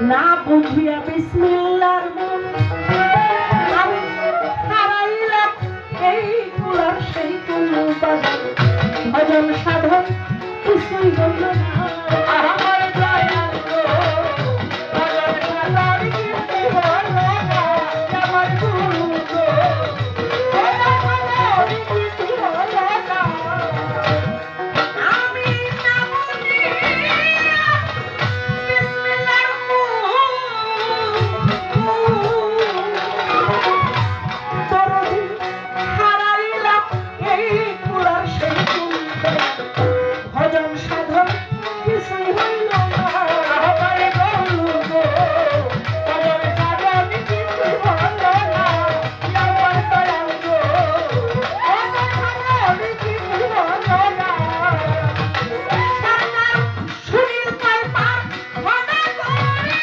না বুঝিয়া বিসমিল্লাহর মন আমি হারাইলাম এই কুলার সেই কুলু বাজার ভজন সাধন কিছুই হইল না আমার দয়াল গো ভজন সাধন কিছুই হইল না আমার গুরু গো ভজন সাধন কিছুই হইল না আমি না বুঝিয়া বিসমিল্লাহর দরদি হারাইলাম এই কুলার সেই কুল ভজন সাধন কিছুই হইল না আমার গরু গো ভজন সাধন কিছুই হইল না আমার দয়াল গো ভজন সাধন কিছুই হইল না সরকার সুনীল পাইপার মনে করি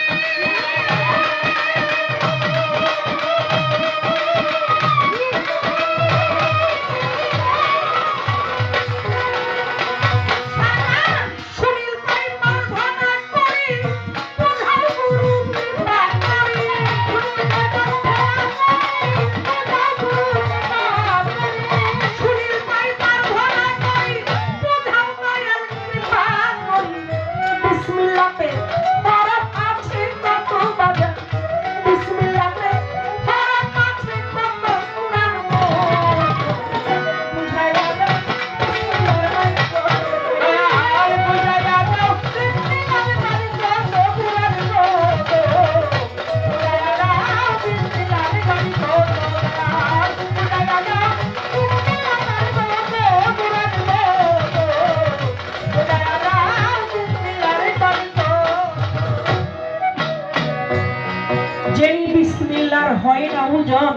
সুনীল পাইপার মনে করি কোথাও গুরু কৃপা করি সুনীল পাইপার সুনীল পাইপার মনে করি কোথাও দয়াল কৃপা করি বিসমিল্লাতে বরফ আছে কত বাজা বিসমিল্লাতে বরফ আছে কত কুরআন বুঝাইয়া দাও আর বুঝাইয়া দাও বিসমিল্লাহর বাণী কত কুরআন বুঝাইয়া দাও বিসমিল্লাহর বাণী কত কুরআন বুঝাইয়া দাও বিসমিল্লাহর বাণী কত কুরআন বুঝাইয়া দাও বিসমিল্লাহর বাণী কত যেই বিসমিল্লাহর হয় না ওজন